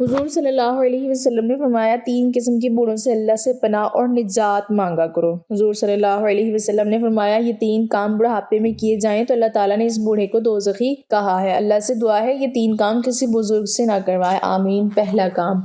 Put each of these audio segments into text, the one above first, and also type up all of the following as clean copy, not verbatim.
حضور صلی اللہ علیہ وسلم نے فرمایا 3 قسم کے بوڑھوں سے اللہ سے پناہ اور نجات مانگا کرو۔ حضور صلی اللہ علیہ وسلم نے فرمایا یہ 3 کام بڑھاپے میں کیے جائیں تو اللہ تعالیٰ نے اس بوڑھے کو دوزخی کہا ہے۔ اللہ سے دعا ہے یہ 3 کام کسی بزرگ سے نہ کروائے، آمین۔ پہلا کام،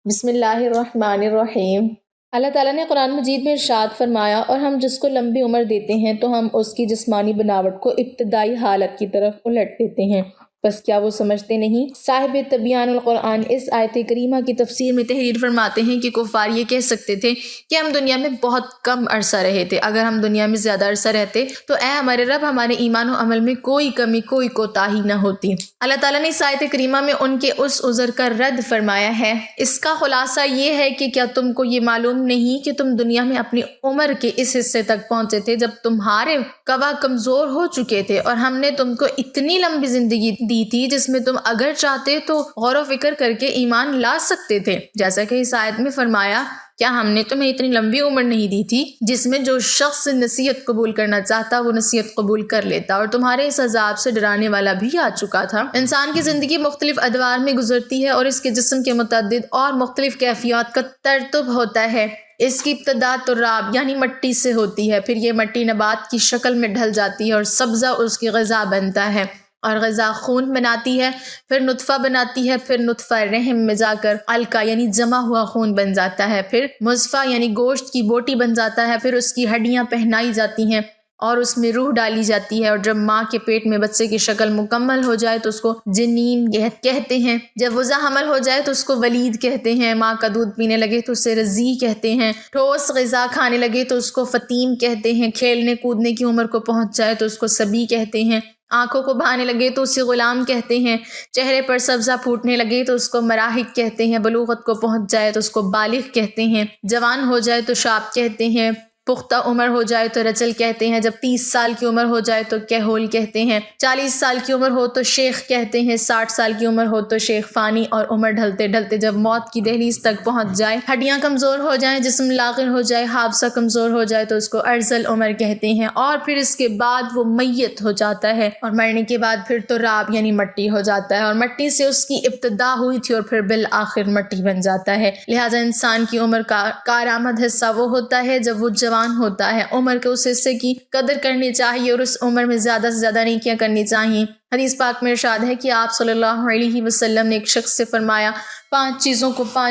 بسم اللہ الرحمن الرحیم۔ اللہ تعالیٰ نے قرآن مجید میں ارشاد فرمایا، اور ہم جس کو لمبی عمر دیتے ہیں تو ہم اس کی جسمانی بناوٹ کو ابتدائی حالت کی طرف الٹ دیتے ہیں، بس کیا وہ سمجھتے نہیں؟ صاحب تبیان القرآن اس آیت کریمہ کی تفسیر میں تحریر فرماتے ہیں کہ کفار یہ کہہ سکتے تھے کہ ہم دنیا میں بہت کم عرصہ رہے تھے، اگر ہم دنیا میں زیادہ عرصہ رہتے تو اے ہمارے رب ہمارے ایمان و عمل میں کوئی کمی کوئی کوتاہی نہ ہوتی۔ اللہ تعالیٰ نے اس آیت کریمہ میں ان کے اس عذر کا رد فرمایا ہے۔ اس کا خلاصہ یہ ہے کہ کیا تم کو یہ معلوم نہیں کہ تم دنیا میں اپنی عمر کے اس حصے تک پہنچے تھے جب تمہارے قوا کمزور ہو چکے تھے، اور ہم نے تم کو اتنی لمبی زندگی دی تھی جس میں تم اگر چاہتے تو غور و فکر کر کے ایمان لا سکتے تھے، جیسا کہ اس آیت میں فرمایا کیا ہم نے تمہیں اتنی لمبی عمر نہیں دی تھی جس میں جو شخص نصیحت قبول کرنا چاہتا وہ نصیحت قبول کر لیتا، اور تمہارے اس عذاب سے ڈرانے والا بھی آ چکا تھا۔ انسان کی زندگی مختلف ادوار میں گزرتی ہے اور اس کے جسم کے متعدد اور مختلف کیفیات کا ترتب ہوتا ہے۔ اس کی ابتدا تراب یعنی مٹی سے ہوتی ہے، پھر یہ مٹی نبات کی شکل میں ڈھل جاتی ہے اور سبزہ اس کی غذا بنتا ہے، اور غذا خون بناتی ہے، پھر نطفہ بناتی ہے، پھر نطفہ رحم میں جا کر علقہ یعنی جمع ہوا خون بن جاتا ہے، پھر مضغہ یعنی گوشت کی بوٹی بن جاتا ہے، پھر اس کی ہڈیاں پہنائی جاتی ہیں اور اس میں روح ڈالی جاتی ہے، اور جب ماں کے پیٹ میں بچے کی شکل مکمل ہو جائے تو اس کو جنین کہتے ہیں، جب وضع حمل ہو جائے تو اس کو ولید کہتے ہیں، ماں کا دودھ پینے لگے تو اسے رضیع کہتے ہیں، ٹھوس غذا کھانے لگے تو اس کو فطیم کہتے ہیں، کھیلنے کودنے کی عمر کو پہنچ جائے تو اس کو صبی کہتے ہیں، آنکھوں کو بہانے لگے تو اسے غلام کہتے ہیں، چہرے پر سبزہ پھوٹنے لگے تو اس کو مراحق کہتے ہیں، بلوغت کو پہنچ جائے تو اس کو بالغ کہتے ہیں، جوان ہو جائے تو شاب کہتے ہیں، پختہ عمر ہو جائے تو رجل کہتے ہیں، جب 30 سال کی عمر ہو جائے تو کہول کہتے ہیں، 40 سال کی عمر ہو تو شیخ کہتے ہیں، 60 سال کی عمر ہو تو شیخ فانی، اور عمر ڈھلتے ڈھلتے جب موت کی دہلیز تک پہنچ جائے، ہڈیاں کمزور ہو جائیں، جسم لاغر ہو جائے، حافظہ کمزور ہو جائے تو اس کو ارذل عمر کہتے ہیں، اور پھر اس کے بعد وہ میت ہو جاتا ہے، اور مرنے کے بعد پھر تراب یعنی مٹی ہو جاتا ہے، اور مٹی سے اس کی ابتدا ہوئی تھی اور پھر بالآخر مٹی بن جاتا ہے۔ لہٰذا انسان کی عمر کا کارآمد حصہ وہ ہوتا ہے جب وہ جوان ہوتا ہے۔ عمر کے اس حصے کی قدر کرنی چاہیے اور اس عمر میں زیادہ سے زیادہ نیکیاں کرنی چاہیے۔ حدیث پاک میں ارشاد ہے کہ آپ صلی اللہ علیہ وسلم نے ایک شخص سے فرمایا 5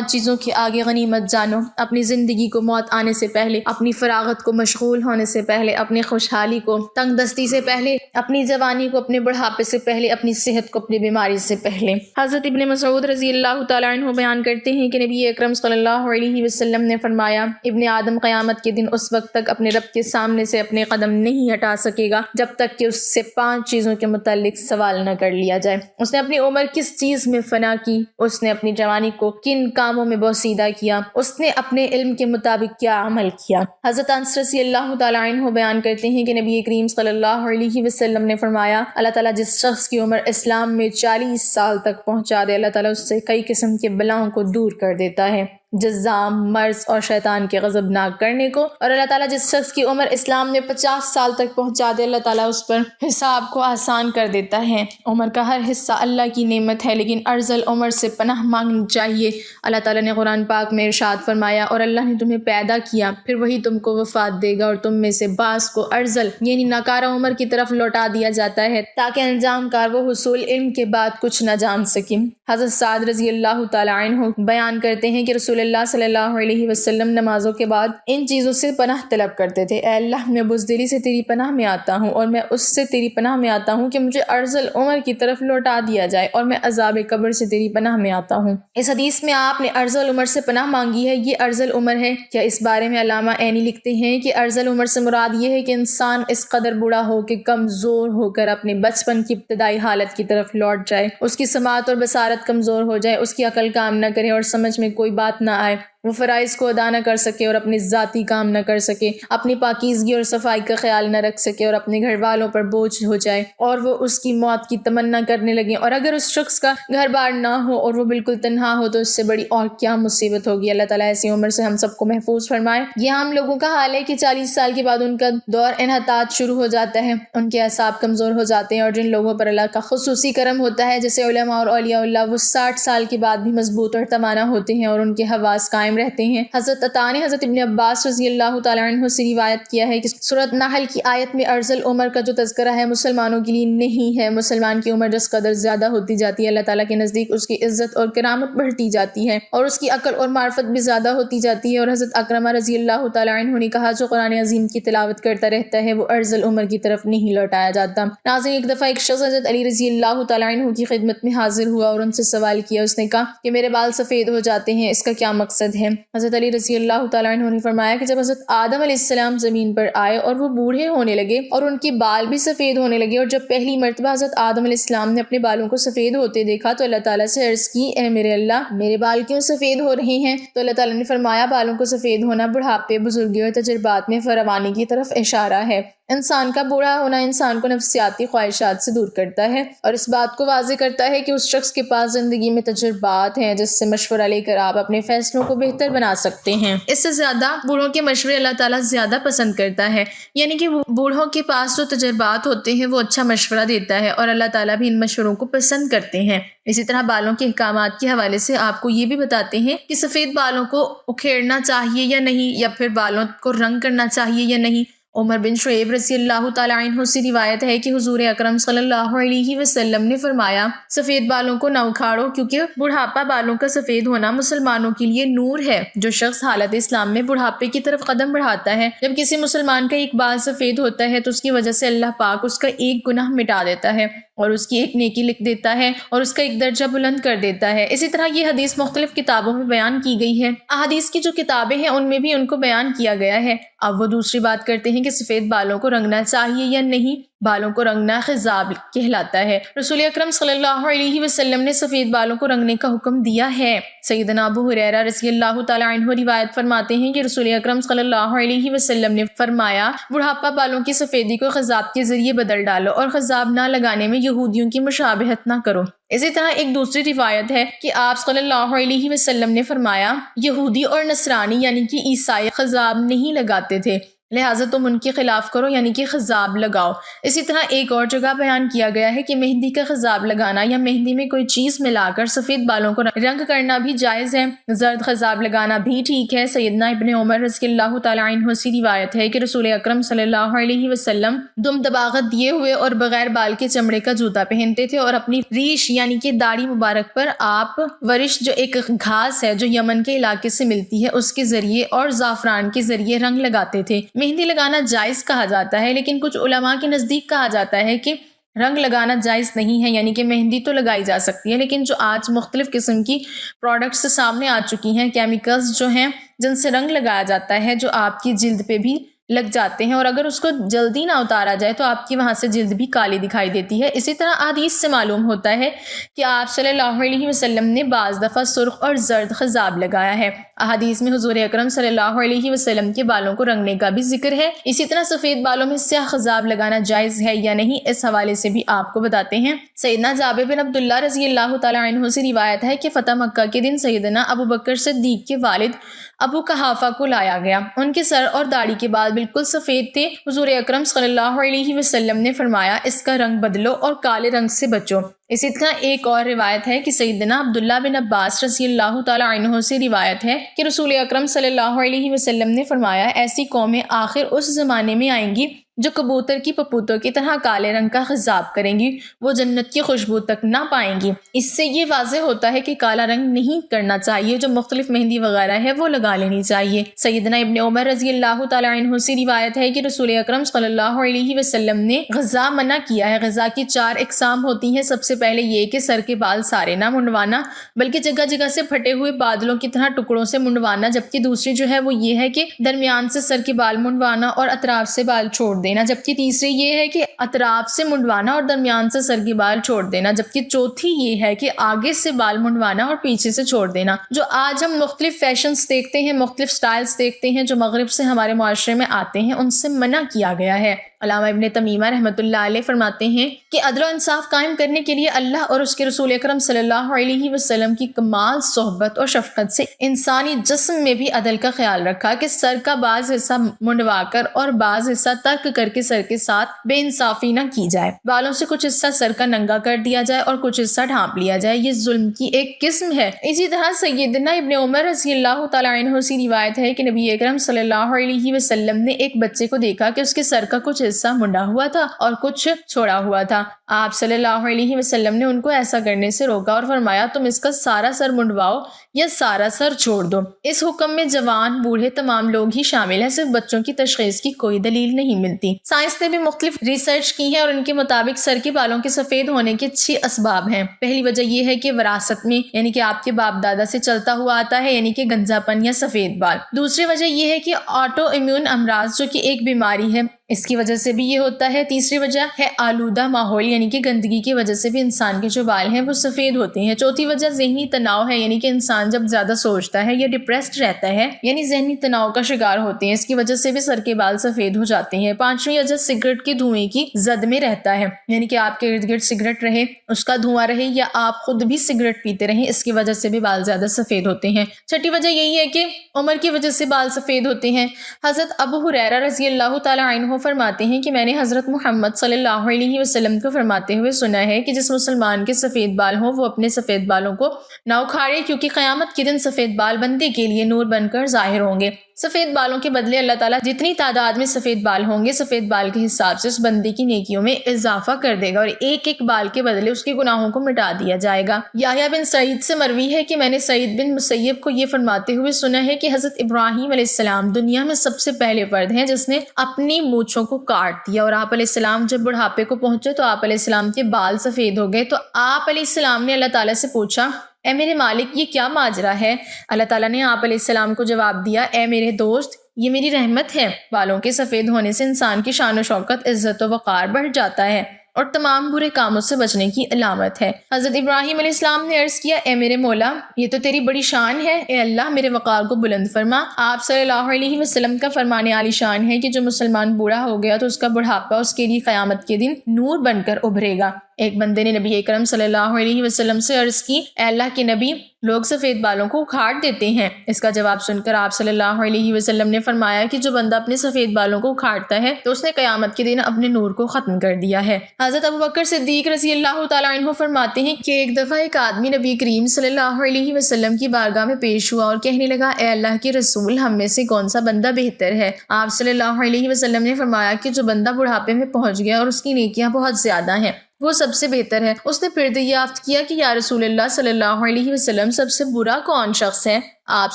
چیزوں کے آگے غنیمت جانو، اپنی زندگی کو موت آنے سے پہلے، اپنی فراغت کو مشغول ہونے سے پہلے، اپنی خوشحالی کو تنگ دستی سے پہلے، اپنی جوانی کو اپنے بڑھاپے سے پہلے، اپنی صحت کو اپنی بیماری سے پہلے۔ حضرت ابن مسعود رضی اللہ تعالیٰ عنہ بیان کرتے ہیں کہ نبی اکرم صلی اللہ علیہ وسلم نے فرمایا ابن آدم قیامت کے دن اس وقت تک اپنے رب کے سامنے سے اپنے قدم نہیں ہٹا سکے گا جب تک کہ اس سے 5 چیزوں کے متعلق سوال نہ کر لیا جائے۔ اس نے اپنی عمر کس چیز میں فنا کی، اس نے اپنی جوانی کو کن کاموں میں بوسیدہ کیا، اس نے اپنے علم کے مطابق کیا عمل کیا۔ حضرت انس رضی اللہ تعالیٰ عنہ بیان کرتے ہیں کہ نبی کریم صلی اللہ علیہ وسلم نے فرمایا اللہ تعالیٰ جس شخص کی عمر اسلام میں 40 سال تک پہنچا دے، اللہ تعالیٰ اس سے کئی قسم کے بلاؤں کو دور کر دیتا ہے، جزام، مرض اور شیطان کے غضب ناک کرنے کو، اور اللہ تعالیٰ جس شخص کی عمر اسلام میں 50 سال تک پہنچا دے، اللہ تعالیٰ اس پر حساب کو آسان کر دیتا ہے۔ عمر کا ہر حصہ اللہ کی نعمت ہے، لیکن ارذل عمر سے پناہ مانگنی چاہیے۔ اللہ تعالیٰ نے قرآن پاک میں ارشاد فرمایا اور اللہ نے تمہیں پیدا کیا، پھر وہی تم کو وفات دے گا، اور تم میں سے بعض کو ارذل یعنی ناکارہ عمر کی طرف لوٹا دیا جاتا ہے تاکہ انجام کار وہ حصول علم کے بعد کچھ نہ جان سکیں۔ حضرت سعد رضی اللہ تعالیٰ عنہ بیان کرتے ہیں کہ رسول اللہ صلی اللہ علیہ وسلم نمازوں کے بعد ان چیزوں سے پناہ طلب کرتے تھے، اے اللہ میں بزدلی سے تیری پناہ میں آتا ہوں، اور میں اس سے تیری پناہ میں آتا ہوں کہ مجھے ارذل عمر کی طرف لوٹا دیا جائے، اور میں عذاب قبر سے تیری پناہ میں آتا ہوں۔ اس حدیث میں آپ نے ارذل عمر سے پناہ مانگی ہے، یہ ارذل عمر ہے کیا؟ اس بارے میں علامہ عینی لکھتے ہیں کہ ارذل عمر سے مراد یہ ہے کہ انسان اس قدر بوڑھا ہو کہ کمزور ہو کر اپنے بچپن کی ابتدائی حالت کی طرف لوٹ جائے، اس کی سماعت اور بصارت کمزور ہو جائے، اس کی عقل کام نہ کرے اور سمجھ میں کوئی بات نہ آئے، وہ فرائض کو ادا نہ کر سکے اور اپنے ذاتی کام نہ کر سکے، اپنی پاکیزگی اور صفائی کا خیال نہ رکھ سکے اور اپنے گھر والوں پر بوجھ ہو جائے اور وہ اس کی موت کی تمنا کرنے لگے، اور اگر اس شخص کا گھر بار نہ ہو اور وہ بالکل تنہا ہو تو اس سے بڑی اور کیا مصیبت ہوگی۔ اللہ تعالیٰ ایسی عمر سے ہم سب کو محفوظ فرمائے۔ یہ عام لوگوں کا حال ہے کہ 40 سال کے بعد ان کا دور انحطاط شروع ہو جاتا ہے، ان کے اعصاب کمزور ہو جاتے ہیں، اور جن لوگوں پر اللہ کا خصوصی کرم ہوتا ہے جیسے علماء اور اولیاء اللہ، وہ 60 سال کے بعد بھی مضبوط اور توانا ہوتے ہیں اور ان کے حواس قائم رہتے ہیں۔ حضرت عطا نے حضرت ابن عباس رضی اللہ تعالیٰ عنہ سے روایت کیا ہے کہ سورۃ نحل کی آیت میں ارذل عمر کا جو تذکرہ ہے مسلمانوں کے لیے نہیں ہے۔ مسلمان کی عمر جس قدر زیادہ ہوتی جاتی ہے، اللہ تعالیٰ کے نزدیک اس کی عزت اور کرامت بڑھتی جاتی ہے اور اس کی عقل اور معرفت بھی زیادہ ہوتی جاتی ہے۔ اور حضرت اکرمہ رضی اللہ تعالیٰ عنہ نے کہا جو قرآن عظیم کی تلاوت کرتا رہتا ہے وہ ارذل عمر کی طرف نہیں لوٹایا جاتا۔ ناظرین، ایک دفعہ ایک شخص حضرت علی رضی اللہ تعالیٰ عنہ کی خدمت میں حاضر ہوا اور ان سے سوال کیا۔ اس نے کہا کہ میرے بال سفید ہو جاتے ہیں، اس کا کیا مقصد ہے؟ حضرت علی رضی اللہ تعالیٰ عنہ نے فرمایا کہ جب حضرت آدم علیہ السلام زمین پر آئے اور وہ بوڑھے ہونے لگے اور ان کے بال بھی سفید ہونے لگے، اور جب پہلی مرتبہ حضرت آدم علیہ السلام نے اپنے بالوں کو سفید ہوتے دیکھا تو اللہ تعالیٰ سے عرض کی، اے میرے اللہ، میرے بال کیوں سفید ہو رہے ہیں؟ تو اللہ تعالیٰ نے فرمایا بالوں کو سفید ہونا بڑھاپے، بزرگی اور تجربات میں فراوانی کی طرف اشارہ ہے۔ انسان کا بوڑھا ہونا انسان کو نفسیاتی خواہشات سے دور کرتا ہے اور اس بات کو واضح کرتا ہے کہ اس شخص کے پاس زندگی میں تجربات ہیں جس سے مشورہ لے کر آپ اپنے فیصلوں کو بہتر بنا سکتے ہیں۔ اس سے زیادہ بوڑھوں کے مشورے اللہ تعالیٰ زیادہ پسند کرتا ہے، یعنی کہ بوڑھوں کے پاس جو تجربات ہوتے ہیں وہ اچھا مشورہ دیتا ہے اور اللہ تعالیٰ بھی ان مشوروں کو پسند کرتے ہیں۔ اسی طرح بالوں کے احکامات کے حوالے سے آپ کو یہ بھی بتاتے ہیں کہ سفید بالوں کو اکھیڑنا چاہیے یا نہیں، یا پھر بالوں کو رنگ کرنا چاہیے یا نہیں۔ عمر بن شعیب رضی اللہ تعالیٰ عنہ سے روایت ہے کہ حضور اکرم صلی اللہ علیہ وسلم نے فرمایا سفید بالوں کو نہ اکھاڑو کیونکہ بڑھاپا بالوں کا سفید ہونا مسلمانوں کے لیے نور ہے۔ جو شخص حالت اسلام میں بڑھاپے کی طرف قدم بڑھاتا ہے، جب کسی مسلمان کا ایک بال سفید ہوتا ہے تو اس کی وجہ سے اللہ پاک اس کا ایک گناہ مٹا دیتا ہے اور اس کی ایک نیکی لکھ دیتا ہے اور اس کا ایک درجہ بلند کر دیتا ہے۔ اسی طرح یہ حدیث مختلف کتابوں میں بیان کی گئی ہے، احادیث کی جو کتابیں ہیں ان میں بھی ان کو بیان کیا گیا ہے۔ اب وہ دوسری بات کرتے ہیں کہ سفید بالوں کو رنگنا چاہیے یا نہیں۔ بالوں کو رنگنا خضاب کہلاتا ہے۔ رسول اکرم صلی اللہ علیہ وسلم نے سفید بالوں کو رنگنے کا حکم دیا ہے۔ سیدنا ابو ہریرہ رضی اللہ تعالیٰ عنہ روایت فرماتے ہیں کہ رسول اکرم صلی اللہ علیہ وسلم نے فرمایا بڑھاپا بالوں کی سفیدی کو خضاب کے ذریعے بدل ڈالو اور خضاب نہ لگانے میں یہودیوں کی مشابہت نہ کرو۔ اسی طرح ایک دوسری روایت ہے کہ آپ صلی اللہ علیہ وسلم نے فرمایا یہودی اور نصرانی یعنی کہ عیسائی خضاب نہیں لگاتے تھے، لہٰذا تم ان کے خلاف کرو یعنی کہ خضاب لگاؤ۔ اسی طرح ایک اور جگہ بیان کیا گیا ہے کہ مہندی کا خضاب لگانا یا مہندی میں کوئی چیز ملا کر سفید بالوں کو رنگ کرنا بھی جائز ہے۔ زرد خضاب لگانا بھی ٹھیک ہے۔ سیدنا ابن عمر رضی اللہ تعالیٰ عنہ سے روایت ہے کہ رسول اکرم صلی اللہ علیہ وسلم دم دباغت دیے ہوئے اور بغیر بال کے چمڑے کا جوتا پہنتے تھے اور اپنی ریش یعنی کہ داڑھی مبارک پر آپ ورش جو ایک گھاس ہے جو یمن کے علاقے سے ملتی ہے اس کے ذریعے اور زعفران کے ذریعے رنگ لگاتے تھے۔ مہندی لگانا جائز کہا جاتا ہے، لیکن کچھ علماء کے نزدیک کہا جاتا ہے کہ رنگ لگانا جائز نہیں ہے، یعنی کہ مہندی تو لگائی جا سکتی ہے لیکن جو آج مختلف قسم کی پروڈکٹس سامنے آ چکی ہیں، کیمیکلز جو ہیں جن سے رنگ لگایا جاتا ہے جو آپ کی جلد پہ بھی لگ جاتے ہیں اور اگر اس کو جلدی نہ اتارا جائے تو آپ کی وہاں سے جلد بھی کالی دکھائی دیتی ہے۔ اسی طرح حدیث سے معلوم ہوتا ہے کہ آپ صلی اللہ علیہ وسلم نے بعض دفعہ سرخ اور زرد خضاب لگایا ہے۔ احادیث میں حضور اکرم صلی اللہ علیہ وسلم کے بالوں کو رنگنے کا بھی ذکر ہے۔ اسی طرح سفید بالوں میں سیاہ خضاب لگانا جائز ہے یا نہیں، اس حوالے سے بھی آپ کو بتاتے ہیں۔ سیدنا جابر بن عبداللہ رضی اللہ تعالیٰ عنہ سے روایت ہے کہ فتح مکہ کے دن سیدنا ابو بکر صدیق کے والد ابو قحافہ کو لایا گیا۔ ان کے سر اور داڑھی کے بال بالکل سفید تھے۔ حضور اکرم صلی اللہ علیہ وسلم نے فرمایا اس کا رنگ بدلو اور کالے رنگ سے بچو۔ اسی طرح ایک اور روایت ہے کہ سیدنا عبداللہ بن عباس رضی اللہ تعالیٰ عنہ سے روایت ہے کہ رسول اکرم صلی اللہ علیہ وسلم نے فرمایا ایسی قومیں آخر اس زمانے میں آئیں گی جو کبوتر کی پپوتوں کی طرح کالے رنگ کا خضاب کریں گی، وہ جنت کی خوشبو تک نہ پائیں گی۔ اس سے یہ واضح ہوتا ہے کہ کالا رنگ نہیں کرنا چاہیے، جو مختلف مہندی وغیرہ ہے وہ لگا لینی چاہیے۔ سیدنا ابن عمر رضی اللہ تعالیٰ عنہ سے روایت ہے کہ رسول اکرم صلی اللہ علیہ وسلم نے غذا منع کیا ہے۔ غذا کی 4 اقسام ہوتی ہیں۔ سب سے پہلے یہ کہ سر کے بال سارے نہ منڈوانا بلکہ جگہ جگہ سے پھٹے ہوئے بادلوں کی طرح ٹکڑوں سے منڈوانا، جبکہ دوسری جو ہے وہ یہ ہے کہ درمیان سے سر کے بال منڈوانا اور اطراف سے بال چھوڑ دینا، جبکہ تیسری یہ ہے کہ اطراف سے منڈوانا اور درمیان سے سر کے بال چھوڑ دینا، جبکہ چوتھی یہ ہے کہ آگے سے بال منڈوانا اور پیچھے سے چھوڑ دینا۔ جو آج ہم مختلف فیشنز دیکھتے ہیں، مختلف سٹائلز دیکھتے ہیں جو مغرب سے ہمارے معاشرے میں آتے ہیں، ان سے منع کیا گیا ہے۔ علامہ ابن تمیمہ رحمۃ اللہ علیہ فرماتے ہیں کہ عدل و انصاف قائم کرنے کے لیے اللہ اور اس کے رسول اکرم صلی اللہ علیہ وسلم کی کمال صحبت اور شفقت سے انسانی جسم میں بھی عدل کا خیال رکھا کہ سر کا بعض حصہ منڈوا کر اور بعض حصہ ترک کر کے سر کے ساتھ بے انصافی نہ کی جائے، بالوں سے کچھ حصہ سر کا ننگا کر دیا جائے اور کچھ حصہ ڈھانپ لیا جائے، یہ ظلم کی ایک قسم ہے۔ اسی طرح سیدنا ابن عمر رضی اللہ تعالیٰ عنہ سے روایت ہے کہ نبی اکرم صلی اللہ علیہ وسلم نے ایک بچے کو دیکھا کہ اس کے سر کا کچھ حصہ منڈا ہوا تھا اور کچھ چھوڑا ہوا تھا۔ آپ صلی اللہ علیہ وسلم نے ان کو ایسا کرنے سے روکا اور فرمایا تم اس کا سارا سر منڈواؤ یا سارا سر چھوڑ دو۔ اس حکم میں جوان بوڑھے تمام لوگ ہی شامل ہیں، صرف بچوں کی تشخیص کی کوئی دلیل نہیں ملتی۔ سائنس نے بھی مختلف ریسرچ کی ہے اور ان کے مطابق سر کے بالوں کے سفید ہونے کے 6 اسباب ہیں۔ پہلی وجہ یہ ہے کہ وراثت میں یعنی کہ آپ کے باپ دادا سے چلتا ہوا آتا ہے، یعنی کہ گنجا پن یا سفید بال۔ دوسری وجہ یہ ہے کہ آٹو امیون امراض جو کہ ایک بیماری ہے، اس کی وجہ سے بھی یہ ہوتا ہے۔ تیسری وجہ ہے آلودہ ماحول یعنی کہ گندگی کی وجہ سے بھی انسان کے جو بال ہیں وہ سفید ہوتے ہیں۔ چوتھی وجہ ذہنی تناؤ ہے، یعنی کہ انسان جب زیادہ سوچتا ہے یا ڈپریسڈ رہتا ہے یعنی ذہنی تناؤ کا شکار ہوتے ہیں، اس کی وجہ سے بھی سر کے بال سفید ہو جاتے ہیں۔ پانچویں وجہ سگریٹ کے دھوئیں کی زد میں رہتا ہے، یعنی کہ آپ کے ارد گرد سگریٹ رہے، اس کا دھواں رہے یا آپ خود بھی سگریٹ پیتے رہیں، اس کی وجہ سے بھی بال زیادہ سفید ہوتے ہیں۔ چھٹی وجہ یہی ہے کہ عمر کی وجہ سے بال سفید ہوتے ہیں۔ حضرت ابو ہریرہ رضی اللہ تعالیٰ عنہ فرماتے ہیں کہ میں نے حضرت محمد صلی اللہ علیہ وسلم کو فرماتے ہوئے سنا ہے کہ جس مسلمان کے سفید بال ہوں وہ اپنے سفید بالوں کو نہ اکھاڑے، کیونکہ قیامت کے دن سفید بال بندے کے لیے نور بن کر ظاہر ہوں گے۔ سفید بالوں کے بدلے اللہ تعالیٰ جتنی تعداد میں سفید بال ہوں گے، سفید بال کے حساب سے اس بندے کی نیکیوں میں اضافہ کر دے گا اور ایک ایک بال کے بدلے اس کے گناہوں کو مٹا دیا جائے گا۔ یحییٰ بن سعید سے مروی ہے کہ میں نے سعید بن مسیب کو یہ فرماتے ہوئے سنا ہے کہ حضرت ابراہیم علیہ السلام دنیا میں سب سے پہلے فرد ہیں جس نے اپنی مونچھوں کو کاٹ دیا، اور آپ علیہ السلام جب بڑھاپے کو پہنچے تو آپ علیہ السلام کے بال سفید ہو گئے، تو آپ علیہ السلام نے اللہ تعالیٰ سے پوچھا اے میرے مالک یہ کیا ماجرا ہے؟ اللہ تعالیٰ نے آپ علیہ السلام کو جواب دیا اے میرے دوست یہ میری رحمت ہے۔ بالوں کے سفید ہونے سے انسان کی شان و شوکت، عزت و وقار بڑھ جاتا ہے اور تمام برے کاموں سے بچنے کی علامت ہے۔ حضرت ابراہیم علیہ السلام نے عرض کیا اے میرے مولا یہ تو تیری بڑی شان ہے، اے اللہ میرے وقار کو بلند فرما۔ آپ صلی اللہ علیہ وسلم کا فرمان عالی شان ہے کہ جو مسلمان بوڑھا ہو گیا تو اس کا بڑھاپا اس کے لیے قیامت کے دن نور بن کر ابھرے گا۔ ایک بندے نے نبی اکرم صلی اللہ علیہ وسلم سے عرض کی اے اللہ کے نبی لوگ سفید بالوں کو اکھاڑ دیتے ہیں۔ اس کا جواب سن کر آپ صلی اللہ علیہ وسلم نے فرمایا کہ جو بندہ اپنے سفید بالوں کو اکھاڑتا ہے تو اس نے قیامت کے دن اپنے نور کو ختم کر دیا ہے۔ حضرت ابوبکر صدیق رضی اللہ تعالیٰ عنہ فرماتے ہیں کہ ایک دفعہ ایک آدمی نبی کریم صلی اللہ علیہ وسلم کی بارگاہ میں پیش ہوا اور کہنے لگا اے اللہ کے رسول ہم میں سے کون سا بندہ بہتر ہے؟ آپ صلی اللہ علیہ وسلم نے فرمایا کہ جو بندہ بڑھاپے میں پہنچ گیا اور اس کی نیکیاں بہت زیادہ ہیں وہ سب سے بہتر ہے۔ اس نے پھر دریافت کیا کہ یا رسول اللہ صلی اللہ علیہ وسلم سب سے برا کون شخص ہے؟ آپ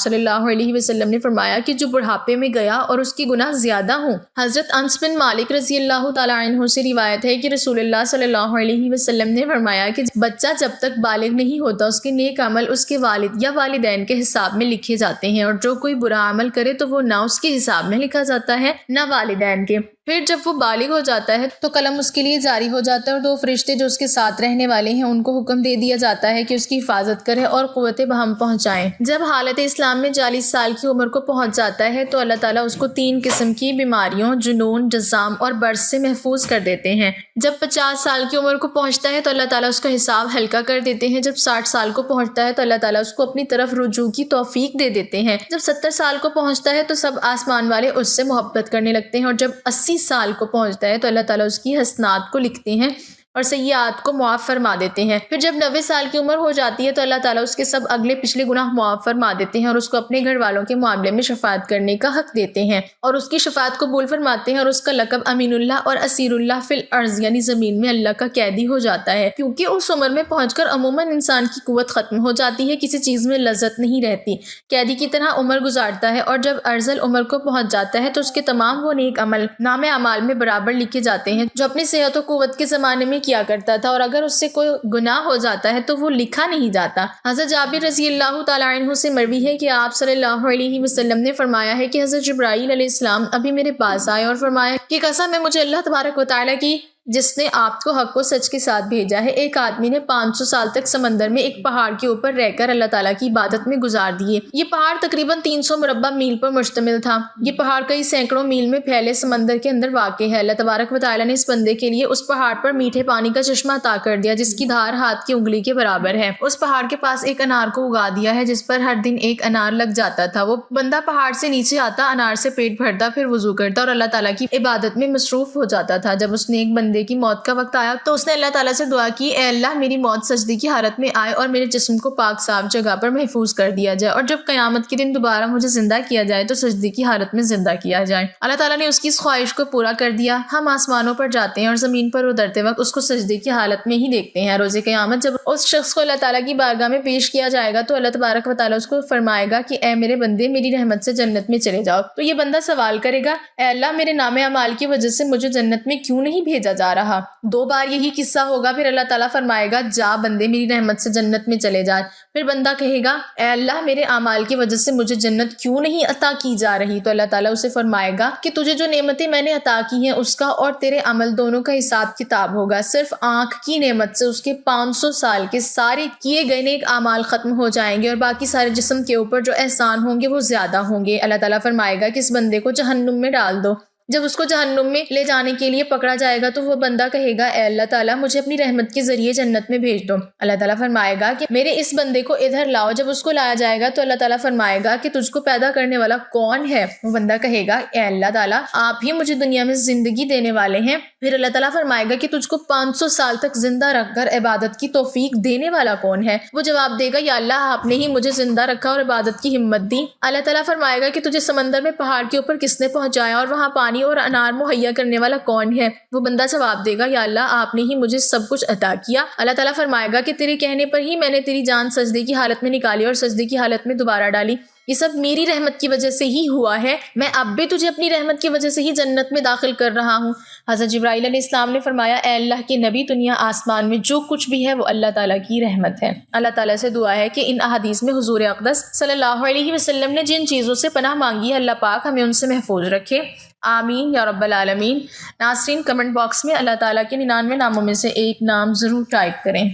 صلی اللہ علیہ وسلم نے فرمایا کہ جو بڑھاپے میں گیا اور اس کی گناہ زیادہ ہوں۔ حضرت انس بن مالک رضی اللہ تعالیٰ عنہ سے روایت ہے کہ رسول اللہ صلی اللہ علیہ وسلم نے فرمایا کہ بچہ جب تک بالغ نہیں ہوتا اس کے نیک عمل اس کے والد یا والدین کے حساب میں لکھے جاتے ہیں، اور جو کوئی برا عمل کرے تو وہ نہ اس کے حساب میں لکھا جاتا ہے نہ والدین کے۔ پھر جب وہ بالغ ہو جاتا ہے تو قلم اس کے لیے جاری ہو جاتا ہے اور 2 فرشتے جو اس کے ساتھ رہنے والے ہیں ان کو حکم دے دیا جاتا ہے کہ اس کی حفاظت کرے اور قوت بہم پہنچائیں۔ جب حالت اسلام میں 40 سال کی عمر کو پہنچ جاتا ہے تو اللہ تعالیٰ اس کو 3 قسم کی بیماریوں جنون، جزام اور برس سے محفوظ کر دیتے ہیں۔ جب 50 سال کی عمر کو پہنچتا ہے تو اللہ تعالیٰ اس کا حساب ہلکا کر دیتے ہیں۔ جب 60 سال کو پہنچتا ہے تو اللہ تعالیٰ اس کو اپنی طرف رجوع کی توفیق دے دیتے ہیں۔ جب 70 سال کو پہنچتا ہے تو سب آسمان والے اس سے محبت کرنے لگتے ہیں، اور جب 80 سال کو پہنچتا ہے تو اللہ تعالیٰ اس کی حسنات کو لکھتے ہیں اور سیئات کو معاف فرما دیتے ہیں۔ پھر جب 90 سال کی عمر ہو جاتی ہے تو اللہ تعالیٰ اس کے سب اگلے پچھلے گناہ معاف فرما دیتے ہیں اور اس کو اپنے گھر والوں کے معاملے میں شفاعت کرنے کا حق دیتے ہیں اور اس کی شفاعت قبول فرماتے ہیں، اور اس کا لقب امین اللہ اور اسیر اللہ فی الارض یعنی زمین میں اللہ کا قیدی ہو جاتا ہے، کیونکہ اس عمر میں پہنچ کر عموماً انسان کی قوت ختم ہو جاتی ہے، کسی چیز میں لذت نہیں رہتی، قیدی کی طرح عمر گزارتا ہے، اور جب ارذل عمر کو پہنچ جاتا ہے تو اس کے تمام وہ نیک عمل نام اعمال میں برابر لکھے جاتے ہیں جو اپنی صحت و قوت کے زمانے میں کیا کرتا تھا، اور اگر اس سے کوئی گناہ ہو جاتا ہے تو وہ لکھا نہیں جاتا۔ حضرت جابر رضی اللہ تعالیٰ عنہ سے مروی ہے کہ آپ صلی اللہ علیہ وسلم نے فرمایا ہے کہ حضرت جبرائیل علیہ السلام ابھی میرے پاس آئے اور فرمایا کہ قسم ہے مجھے اللہ تبارک و تعالیٰ کی جس نے آپ کو حق و سچ کے ساتھ بھیجا ہے، ایک آدمی نے 500 سال تک سمندر میں ایک پہاڑ کے اوپر رہ کر اللہ تعالیٰ کی عبادت میں گزار دیے۔ یہ پہاڑ تقریباً 300 مربع میل پر مشتمل تھا۔ یہ پہاڑ کئی سینکڑوں میل میں پھیلے سمندر کے اندر واقع ہے۔ اللہ تبارک و تعالیٰ نے اس بندے کے لیے اس پہاڑ پر میٹھے پانی کا چشمہ عطا کر دیا جس کی دھار ہاتھ کی انگلی کے برابر ہے۔ اس پہاڑ کے پاس ایک انار کو اگا دیا ہے جس پر ہر دن ایک انار لگ جاتا تھا۔ وہ بندہ پہاڑ سے نیچے آتا، انار سے پیٹ بھرتا، پھر وضو کرتا اور اللہ تعالیٰ کی عبادت میں مصروف ہو جاتا تھا۔ جب اس نے ایک بندے کی موت کا وقت آیا تو اس نے اللہ تعالیٰ سے دعا کی، اے اللہ میری موت سجدے کی حالت میں آئے اور میرے جسم کو پاک صاف جگہ پر محفوظ کر دیا جائے، اور جب قیامت کے دن دوبارہ مجھے زندہ کیا جائے تو سجدے کی حالت میں زندہ کیا جائے۔ اللہ تعالیٰ نے اس کی اس خواہش کو پورا کر دیا۔ ہم آسمانوں پر جاتے ہیں اور زمین پر اترتے وقت اس کو سجدے کی حالت میں ہی دیکھتے ہیں۔ روز قیامت جب اس شخص کو اللہ تعالیٰ کی بارگاہ میں پیش کیا جائے گا تو اللہ تبارک و تعالیٰ اس کو فرمائے گا کہ اے میرے بندے میری رحمت سے جنت میں چلے جاؤ۔ تو یہ بندہ سوال کرے گا، اے اللہ میرے نام اعمال کی وجہ سے مجھے جنت میں کیوں نہیں بھیجا جا رہا؟ 2 بار یہی قصہ ہوگا، پھر اللہ تعالیٰ فرمائے گا جا بندے میری رحمت سے جنت میں چلے جا۔ پھر بندہ کہے گا اے اللہ میرے اعمال کی وجہ سے مجھے جنت کیوں نہیں عطا کی جا رہی؟ تو اللہ تعالیٰ اسے فرمائے گا کہ تجھے جو نعمتیں میں نے عطا کی ہیں اس کا اور تیرے عمل دونوں کا حساب کتاب ہوگا۔ صرف آنکھ کی نعمت سے اس کے 500 سال کے سارے کیے گئے نیک اعمال ختم ہو جائیں گے، اور باقی سارے جسم کے اوپر جو احسان ہوں گے وہ زیادہ ہوں گے۔ اللہ تعالیٰ فرمائے گا کہ اس بندے کو جہنم میں ڈال دو۔ جب اس کو جہنم میں لے جانے کے لیے پکڑا جائے گا تو وہ بندہ کہے گا اے اللہ تعالیٰ مجھے اپنی رحمت کے ذریعے جنت میں بھیج دو۔ اللہ تعالیٰ فرمائے گا کہ میرے اس بندے کو ادھر لاؤ۔ جب اس کو لایا جائے گا تو اللہ تعالیٰ فرمائے گا کہ تجھ کو پیدا کرنے والا کون ہے؟ وہ بندہ کہے گا اے اللہ تعالیٰ آپ ہی مجھے دنیا میں زندگی دینے والے ہیں۔ پھر اللہ تعالیٰ فرمائے گا کہ تجھ کو 500 سال تک زندہ رکھ کر عبادت کی توفیق دینے والا کون ہے؟ وہ جواب دے گا یا اللہ آپ نے ہی مجھے زندہ رکھا اور عبادت کی ہمت دی۔ اللہ تعالیٰ فرمائے گا کہ تجھے سمندر میں پہاڑ کے اوپر کس نے پہنچایا اور وہاں پانی اور انار مہیا کرنے والا کون ہے؟ وہ بندہ جواب دے گا یا اللہ آپ نے ہی مجھے سب کچھ عطا کیا۔ اللہ تعالیٰ فرمائے گا کہ تیرے کہنے پر ہی میں نے تیری جان سجدے کی حالت میں نکالی اور سجدے کی حالت میں دوبارہ ڈالی۔ یہ سب میری رحمت کی وجہ سے ہی ہوا ہے، میں اب بھی تجھے اپنی رحمت کی وجہ سے ہی جنت میں داخل کر رہا ہوں۔ حضرت جبرائیل علیہ السلام نے فرمایا اے اللہ کے نبی دنیا آسمان میں جو کچھ بھی ہے وہ اللہ تعالیٰ کی رحمت ہے۔ اللہ تعالیٰ سے دعا ہے کہ ان احادیث میں حضور اقدس صلی اللہ علیہ وسلم نے جن چیزوں سے پناہ مانگی ہے اللہ پاک ہمیں ان سے محفوظ رکھے، آمین یا رب العالمین۔ ناظرین کمنٹ باکس میں اللہ تعالیٰ کے 99 ناموں میں سے ایک نام ضرور ٹائپ کریں۔